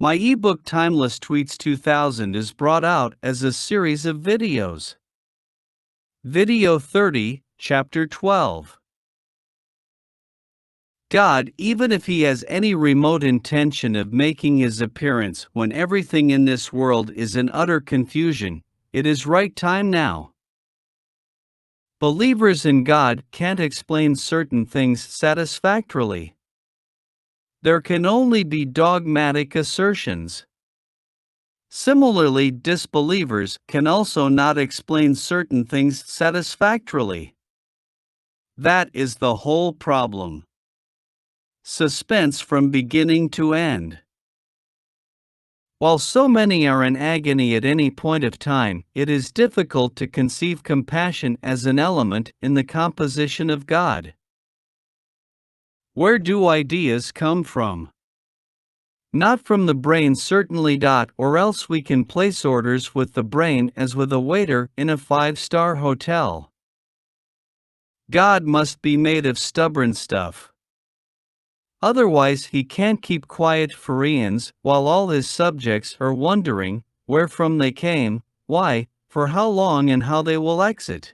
My ebook Timeless Tweets 2000 is brought out as a series of videos. Video 30, Chapter 12. God, even if He has any remote intention of making His appearance when everything in this world is in utter confusion, it is right time now. Believers in God can't explain certain things satisfactorily. There can only be dogmatic assertions. Similarly, disbelievers can also not explain certain things satisfactorily. That is the whole problem. Suspense from beginning to end. While so many are in agony at any point of time, it is difficult to conceive compassion as an element in the composition of God. Where do ideas come from? Not from the brain, certainly. Or else we can place orders with the brain as with a waiter in a 5-star hotel. God must be made of stubborn stuff. Otherwise He can't keep quiet for eons while all His subjects are wondering where from they came, why, for how long, and how they will exit.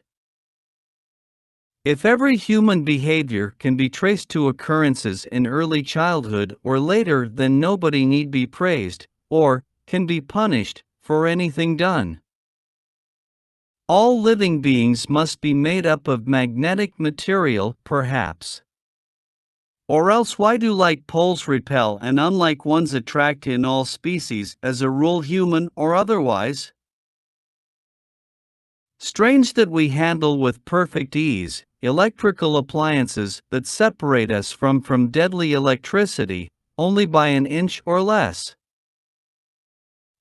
If every human behavior can be traced to occurrences in early childhood or later, then nobody need be praised, or can be punished, for anything done. All living beings must be made up of magnetic material, perhaps. Or else why do like poles repel and unlike ones attract in all species, as a rule human or otherwise? Strange that we handle with perfect ease electrical appliances that separate us from deadly electricity only by an inch or less.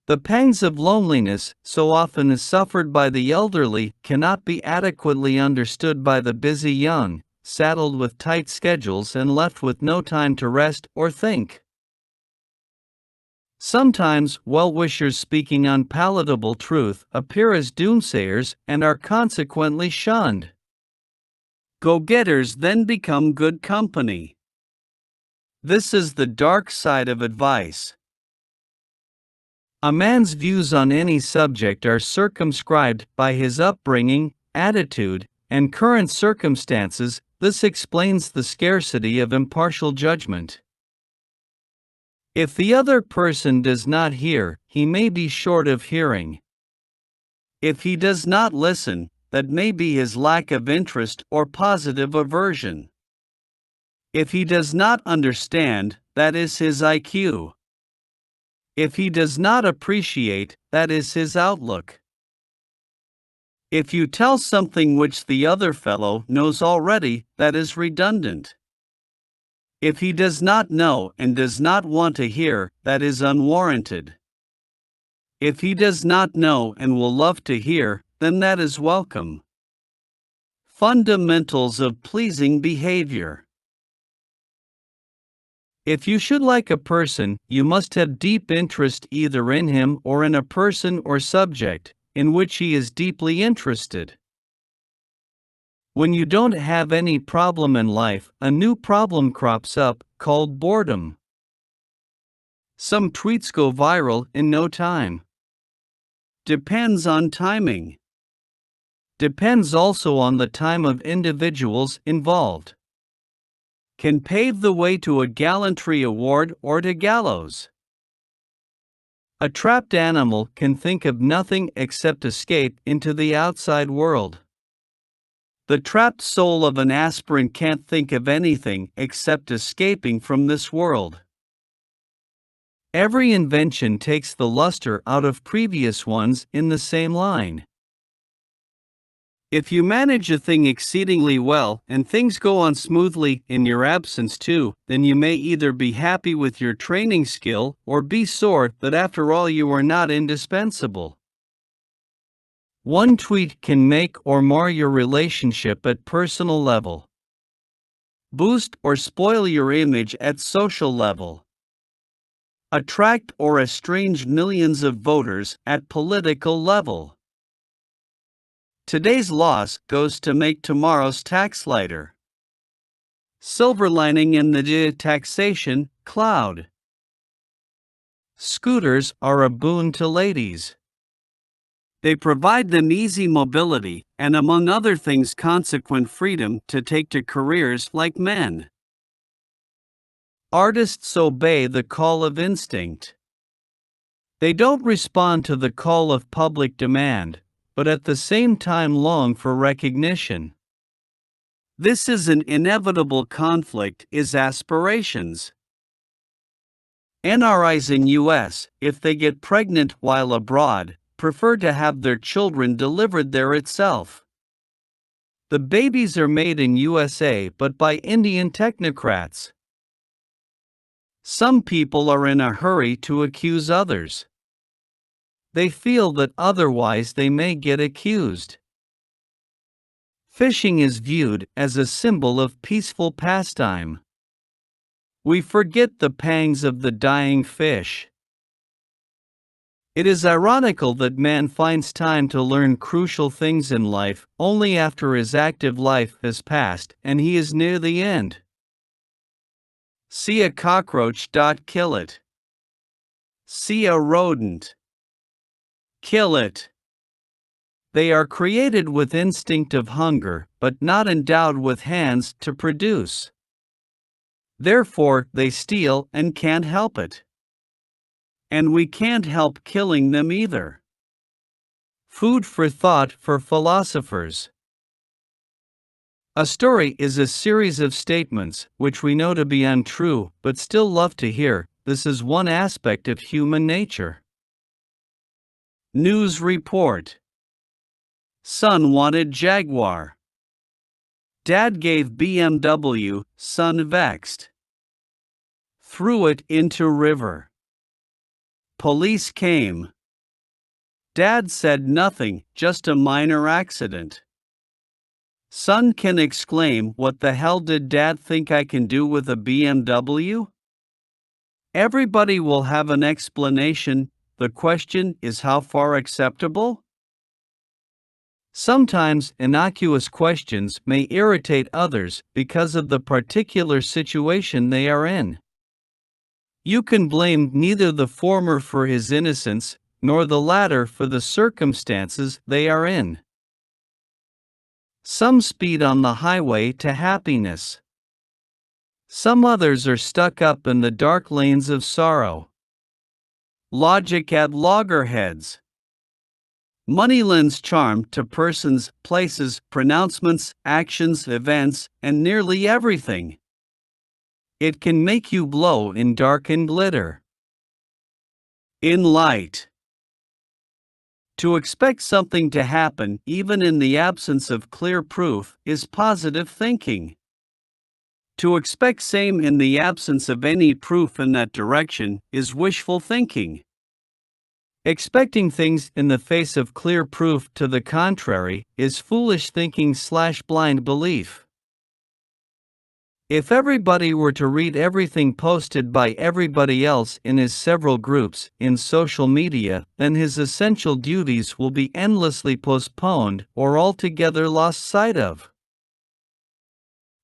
The pangs of loneliness, so often suffered by the elderly, cannot be adequately understood by the busy young, saddled with tight schedules and left with no time to rest or think. Sometimes well-wishers speaking unpalatable truth appear as doomsayers and are consequently shunned. Go-getters then become good company. This is the dark side of advice. A man's views on any subject are circumscribed by his upbringing, attitude, and current circumstances. This explains the scarcity of impartial judgment. If the other person does not hear, he may be short of hearing. If he does not listen, that may be his lack of interest or positive aversion. If he does not understand, that is his IQ. If he does not appreciate, that is his outlook. If you tell something which the other fellow knows already, that is redundant. If he does not know and does not want to hear, that is unwarranted. If he does not know and will love to hear, then that is welcome. Fundamentals of pleasing behavior. If you should like a person, you must have deep interest either in him or in a person or subject in which he is deeply interested. When you don't have any problem in life, a new problem crops up, called boredom. Some tweets go viral in no time. Depends on timing. Depends also on the time of individuals involved. Can pave the way to a gallantry award or to gallows. A trapped animal can think of nothing except escape into the outside world. The trapped soul of an aspirant can't think of anything except escaping from this world. Every invention takes the luster out of previous ones in the same line. If you manage a thing exceedingly well and things go on smoothly in your absence too, then you may either be happy with your training skill or be sore that after all you are not indispensable. One tweet can make or mar your relationship at personal level. Boost or spoil your image at social level. Attract or estrange millions of voters at political level. Today's loss goes to make tomorrow's tax lighter. Silver lining in the taxation cloud. Scooters are a boon to ladies. They provide them easy mobility and, among other things, consequent freedom to take to careers like men. Artists obey the call of instinct. They don't respond to the call of public demand, but at the same time long for recognition. This is an inevitable conflict is aspirations. NRIs in US, if they get pregnant while abroad, prefer to have their children delivered there itself. The babies are made in USA but by Indian technocrats. Some people are in a hurry to accuse others. They feel that otherwise they may get accused. Fishing is viewed as a symbol of peaceful pastime. We forget the pangs of the dying fish. It is ironical that man finds time to learn crucial things in life only after his active life has passed and he is near the end. See a cockroach. Kill it. See a rodent. Kill it. They are created with instinct of hunger, but not endowed with hands to produce. Therefore, they steal and can't help it. And we can't help killing them either. Food for thought for philosophers. A story is a series of statements which we know to be untrue but still love to hear. This is one aspect of human nature. News report. Son wanted Jaguar. Dad gave BMW, son vexed. Threw it into river. Police came. Dad said nothing, just a minor accident. Son can exclaim, what the hell did Dad think I can do with a BMW? Everybody will have an explanation. The question is how far acceptable? Sometimes innocuous questions may irritate others because of the particular situation they are in. You can blame neither the former for his innocence, nor the latter for the circumstances they are in. Some speed on the highway to happiness. Some others are stuck up in the dark lanes of sorrow. Logic at loggerheads. Money lends charm to persons, places, pronouncements, actions, events, and nearly everything. It can make you glow in dark and glitter. In light. To expect something to happen, even in the absence of clear proof, is positive thinking. To expect same in the absence of any proof in that direction is wishful thinking. Expecting things in the face of clear proof to the contrary is foolish thinking/blind belief. If everybody were to read everything posted by everybody else in his several groups in social media, then his essential duties will be endlessly postponed or altogether lost sight of.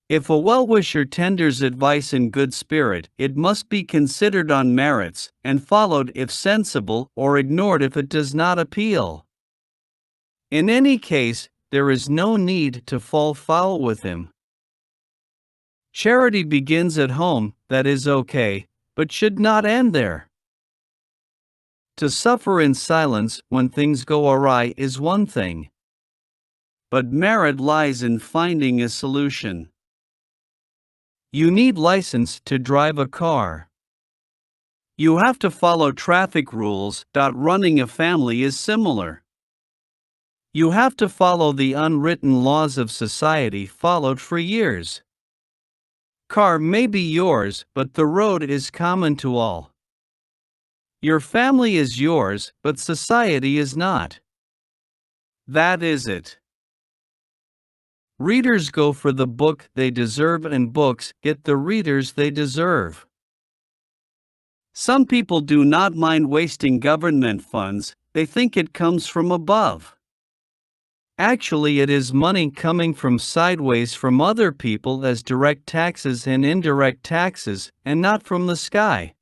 If a well-wisher tenders advice in good spirit, it must be considered on merits, and followed if sensible, or ignored if it does not appeal. In any case, there is no need to fall foul with him. Charity begins at home, that is okay, but should not end there. To suffer in silence when things go awry is one thing. But merit lies in finding a solution. You need license to drive a car. You have to follow traffic rules. Running a family is similar. You have to follow the unwritten laws of society followed for years. Car may be yours, but the road is common to all. Your family is yours, but society is not. That is it. Readers go for the book they deserve, and books get the readers they deserve. Some people do not mind wasting government funds, they think it comes from above. Actually, it is money coming from sideways from other people as direct taxes and indirect taxes, and not from the sky.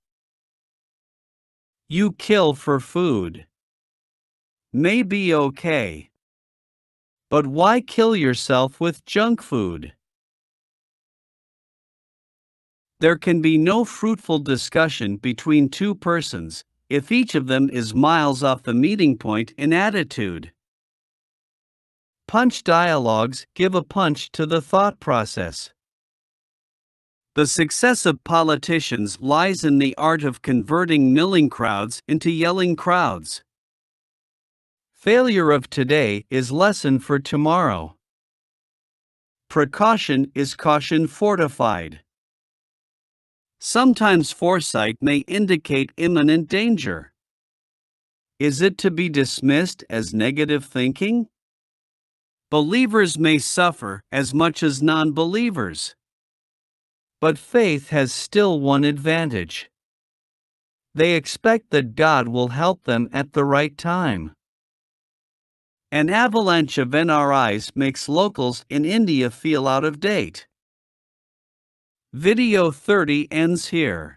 You kill for food. May be okay. But why kill yourself with junk food? There can be no fruitful discussion between two persons if each of them is miles off the meeting point in attitude. Punch dialogues give a punch to the thought process. The success of politicians lies in the art of converting milling crowds into yelling crowds. Failure of today is lesson for tomorrow. Precaution is caution fortified. Sometimes foresight may indicate imminent danger. Is it to be dismissed as negative thinking? Believers may suffer as much as non-believers. But faith has still one advantage. They expect that God will help them at the right time. An avalanche of NRIs makes locals in India feel out of date. Video 30 ends here.